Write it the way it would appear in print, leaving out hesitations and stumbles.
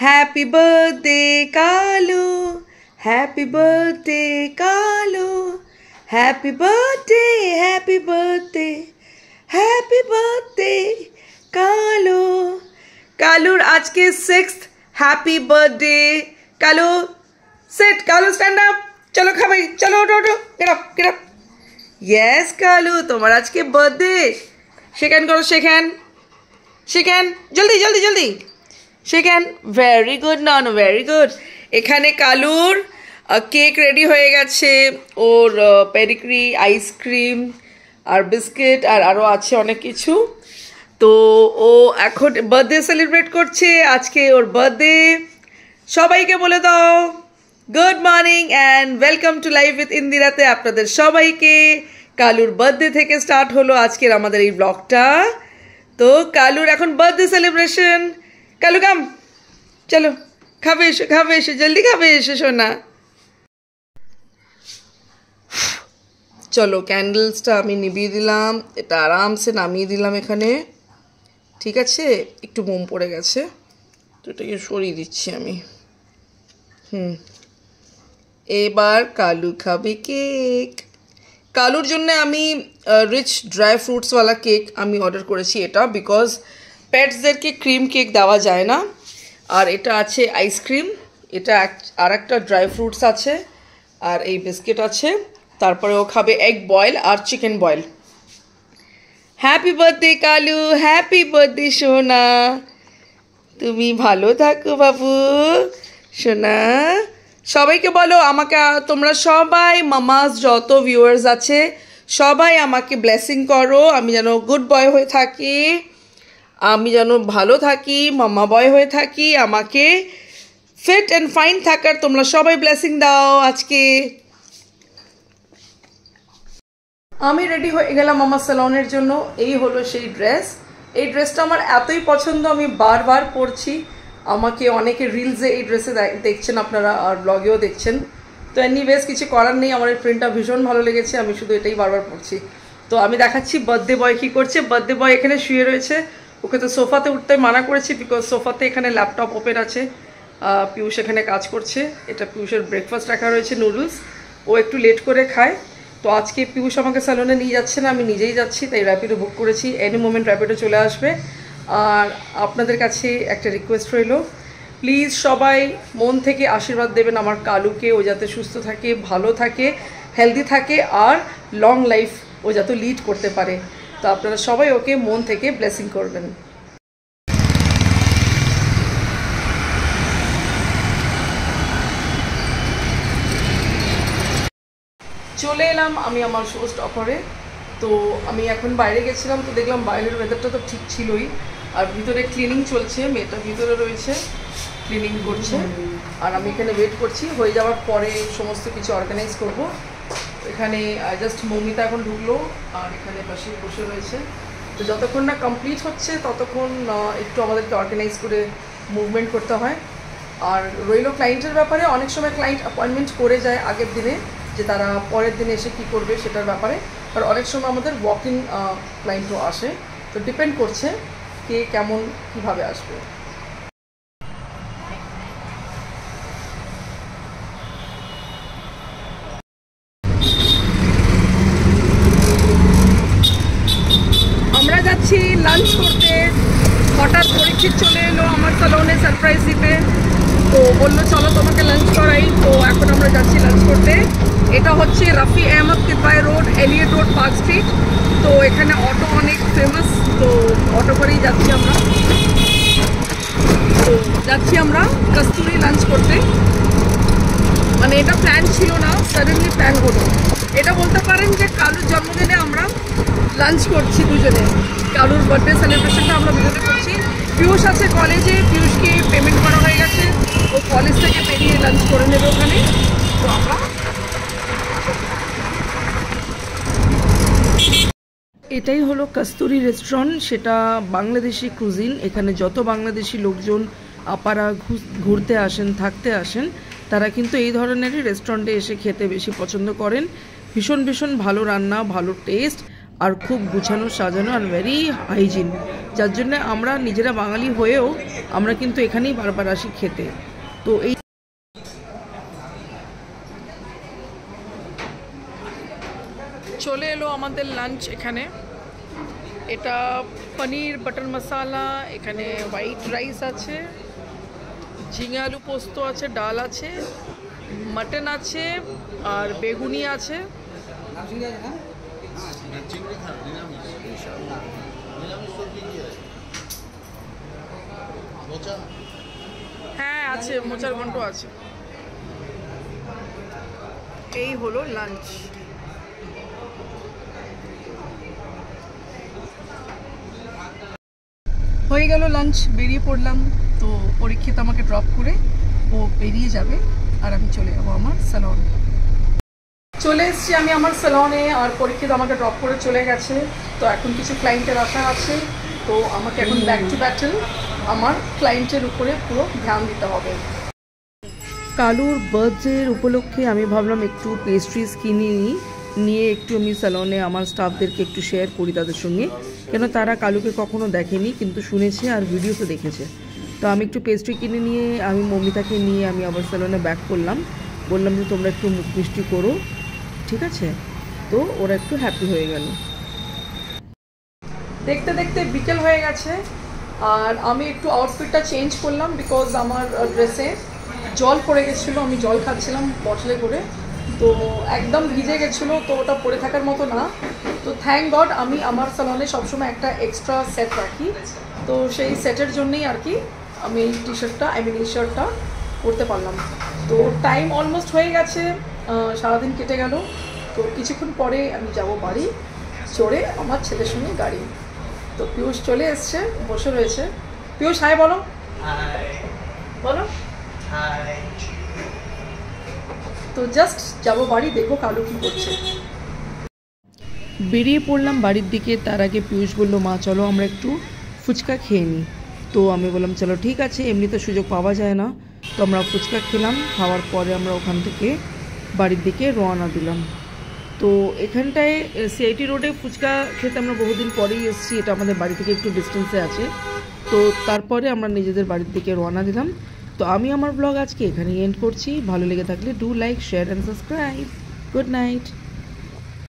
Happy birthday, Kalu. Happy birthday, Kalu. Happy birthday, happy birthday, happy birthday, Kalu. Kalur আজকে 6th happy birthday. Kalu, sit. Kalu, stand up. চলো খাবে, চলো ওঠো ওঠো, get up. Yes, Kalu, তোমার আজকে birthday. Shake করো, shake hand. জলদি. Shake very good, no, very good. এখানে কালুর কেক রেডি হয়ে গেছে, ওর পেডিগ্রি, আইসক্রিম আর বিস্কিট আর আরও আছে অনেক কিছু। তো ও এখন বার্থডে সেলিব্রেট করছে, আজকে ওর বার্থডে। সবাইকে বলে দাও good morning and welcome to live with ইন্দিরাতে আপনাদের সবাইকে। কালুর বার্থডে থেকে স্টার্ট হলো আজকের আমাদের এই ব্লগটা। তো কালুর এখন বার্থডে সেলিব্রেশন। কালু কাম, চলো খাবে এসো, জলদি খাবে এসো সোনা। চলো ক্যান্ডেলসটা আমি নিভিয়ে দিলাম, এটা আরামসে নামিয়ে দিলাম এখানে, ঠিক আছে। একটু মোম পড়ে গেছে তো এটাকে সরিয়ে দিচ্ছি আমি। এবার কালু খাবে কেক। কালুর জন্য আমি রিচ ড্রাই ফ্রুটসওয়ালা কেক আমি অর্ডার করেছি এটা, বিকজ পেটসদেরকে ক্রিম কেক দেওয়া যায় না। আর এটা আছে আইসক্রিম, এটা আর একটা ড্রাই ফ্রুটস আছে, আর এই বিস্কিট আছে। তারপরে ও খাবে এগ বয়েল আর chicken boil. Happy birthday Kalu, happy birthday সোনা, তুমি ভালো থাকো বাবু সোনা। সবাইকে বলো আমাকে, তোমরা সবাই মামাস যত ভিউয়ার্স আছে সবাই আমাকে ব্লেসিং করো, আমি যেন গুড বয় হয়ে থাকি, আমি যেন ভালো থাকি, মামা বয় হয়ে থাকি, আমাকে ফিট অ্যান্ড ফাইন থাকার তোমরা সবাই ব্লেসিং দাও আজকে। আমি রেডি হয়ে গেলাম আমার স্যালনের জন্য। এই হলো সেই ড্রেস। এই ড্রেসটা আমার এতই পছন্দ, আমি বারবার পরছি। আমাকে অনেকে রিলসে এই ড্রেসে দেখছেন আপনারা, আর ব্লগেও দেখছেন। তো এনিওয়েজ কিছু করার নেই, আমার এই প্রিন্টটা ভীষণ ভালো লেগেছে, আমি শুধু এটাই বারবার পরছি। তো আমি দেখাচ্ছি বার্থডে বয় কী করছে। বার্থডে বয় এখানে শুয়ে রয়েছে, ওকে তো সোফাতে উঠতে মানা করেছি, বিকজ সোফাতে এখানে ল্যাপটপ ওপেন আছে। পিয়ুষ এখানে কাজ করছে, এটা পিয়ুষের ব্রেকফাস্ট রাখা রয়েছে নুডলস, ও একটু লেট করে খায়। তো আজকে পিয়ুষ আমাকে স্যালনে নিয়ে যাচ্ছে না, আমি নিজেই যাচ্ছি, তাই র্যাপিডো বুক করেছি। এনি মোমেন্ট র্যাপিডো চলে আসবে। আর আপনাদের কাছে একটা রিকোয়েস্ট রইল, প্লিজ সবাই মন থেকে আশীর্বাদ দেবেন আমার কালুকে, ও যাতে সুস্থ থাকে, ভালো থাকে, হেলদি থাকে, আর লং লাইফ ও যাতে লিড করতে পারে। তো আপনারা সবাই ওকে মন থেকে ব্লেসিং করবেন। চলে এলাম আমি আমার শো স্টপারে। তো আমি এখন বাইরে গেছিলাম, তো দেখলাম বাইরের ওয়েদারটা তো ঠিক ছিলই, আর ভিতরে ক্লিনিং চলছে, মেয়েটা ভিতরে রয়েছে ক্লিনিং করছে, আর আমি এখানে ওয়েট করছি। হয়ে যাওয়ার পরে সমস্ত কিছু অর্গানাইজ করব। এখানে জাস্ট মৌমিতা এখন ঢুকলো, আর এখানে পাশে বসে রয়েছে। তো যতক্ষণ না কমপ্লিট হচ্ছে ততক্ষণ একটু আমাদেরকে অর্গানাইজ করে মুভমেন্ট করতে হয়। আর রইল ক্লায়েন্টের ব্যাপারে, অনেক সময় ক্লায়েন্ট অ্যাপয়েন্টমেন্ট করে যায় আগের দিনে, যে তারা পরের দিনে এসে কী করবে সেটার ব্যাপারে। আর অনেক সময় আমাদের ওয়াক ইন ক্লায়েন্টও আসে, তো ডিপেন্ড করছে কে কেমন কীভাবে আসবে। আমরা যাচ্ছি লাঞ্চ করতে। হঠাৎ পরীক্ষিত চলে এলো আমার স্যালনে সারপ্রাইজ দিতে, তো বললো চলো তোমাকে লাঞ্চ করাই। তো এখন আমরা যাচ্ছি লাঞ্চ করতে। এটা হচ্ছে Rafi Ahmed Kidwai road, Elliot road, park street. তো এখানে অটো অনেক ফেমাস, তো অটো করেই যাচ্ছি আমরা। তো যাচ্ছি আমরা কস্তুরি লাঞ্চ করতে। মানে এটা প্ল্যান ছিল না, সাডেনলি প্ল্যান হলো। এটা বলতে পারেন যে কালুর জন্মদিনে আমরা লাঞ্চ করছি দুজনে। কালুর বার্থডে সেলিব্রেশনটা আমরা দুজনে করছি। পিয়ুষ আছে কলেজে, পিয়ুষকে পেমেন্ট করা হয়ে গেছে, ও কলেজ থেকে বেরিয়ে লাঞ্চ করে নেবে ওখানে। তো আমরা এটাই হলো কস্তুরি রেস্টুরেন্ট, সেটা বাংলাদেশি কুজিন। এখানে যত বাংলাদেশি লোকজন আপারা ঘুরতে আসেন, থাকতে আসেন, তারা কিন্তু এই ধরনেরই রেস্টুরেন্টে এসে খেতে বেশি পছন্দ করেন। ভীষণ ভালো রান্না, ভালো টেস্ট, আর খুব গুছানো সাজানো, আর ভেরি হাইজিন। যার জন্য আমরা নিজেরা বাঙালি হয়েও আমরা কিন্তু এখানেই বারবার আসি খেতে। তো এই চলে এলো আমাদের লাঞ্চ। এখানে এটা পনির বাটার মশালা, এখানে হোয়াইট রাইস আছে, ঝিঙে আলু পোস্ত আছে, ডাল আছে, মটন আছে আর বেগুনি আছে। হ্যাঁ আছে, মোচার ঘন্ট আছে। এই হলো লাঞ্চ। হয়ে গেল লাঞ্চ, বেরিয়ে পড়লাম। তো পরীক্ষিত আমাকে ড্রপ করে ও বেরিয়ে যাবে আর আমি চলে যাবো আমার স্যালনে। চলে এসেছি আমি আমার স্যালনে আর পরীক্ষিত আমাকে ড্রপ করে চলে গেছে। তো এখন কিছু ক্লায়েন্টের আশা আছে, তো আমাকে এখন ব্যাক টু ব্যাটেল আমার ক্লায়েন্টের উপরে পুরো ধ্যান দিতে হবে। কালুর বার্থডের উপলক্ষে আমি ভাবলাম একটু পেস্ট্রিজ কিনে নিয়ে একটু আমি স্যালনে আমার স্টাফদেরকে একটু শেয়ার করি তাদের সঙ্গে, কেন তারা কালুকে কখনো দেখেনি কিন্তু শুনেছে আর ভিডিওতে দেখেছে। তো আমি একটু পেস্ট্রি কিনে নিয়ে আমি মমিতাকে নিয়ে আমি আবার স্যালনে ব্যাক করলাম, বললাম যে তোমরা একটু মুখ মিষ্টি করো, ঠিক আছে? তো ওরা একটু হ্যাপি হয়ে গেল। দেখতে দেখতে বিকেল হয়ে গেছে আর আমি একটু আউটফিটটা চেঞ্জ করলাম, বিকজ আমার ড্রেসে জল পড়ে গেছিলো, আমি জল খাচ্ছিলাম বটলে করে, তো একদম ভিজে গেছিলো, তো ওটা পরে থাকার মতো না। তো থ্যাংক গড আমি আমার স্যালনে সবসময় একটা এক্সট্রা সেট রাখি, তো সেই সেটের জন্যই আর কি আমি এই টি শার্টটা এই শার্টটা পরতে পারলাম। তো টাইম অলমোস্ট হয়ে গেছে, সারাদিন কেটে গেল। তো কিছুক্ষণ পরে আমি যাব বাড়ি চড়ে আমার ছেলের সঙ্গে গাড়ি। তো পিয়ুষ চলে এসছে, বসে রয়েছে। পিয়ুষ হাই বলো, বলো হাই। তো জাস্ট যাবো বাড়ি, দেখবো কালু কী করছে। বেরিয়ে পড়লাম বাড়ির দিকে। তার আগে পিয়ুষ বললো মা চলো আমরা একটু ফুচকা খেয়ে নিই। তো আমি বললাম চলো ঠিক আছে, এমনি তো সুযোগ পাওয়া যায় না। তো আমরা ফুচকা খেলাম, খাওয়ার পরে আমরা ওখান থেকে বাড়ির দিকে রওনা দিলাম। তো এখানটায় সিআইটি রোডে ফুচকা খেতে আমরা বহুদিন পরেই এসেছি, এটা আমাদের বাড়ি থেকে একটু ডিস্টেন্সে আছে। তো তারপরে আমরা নিজেদের বাড়ির দিকে রওনা দিলাম। তো আমি আমার ব্লগ আজকে এখানেই এন্ড করছি। ভালো লেগে থাকলে do like, share and subscribe. Good night.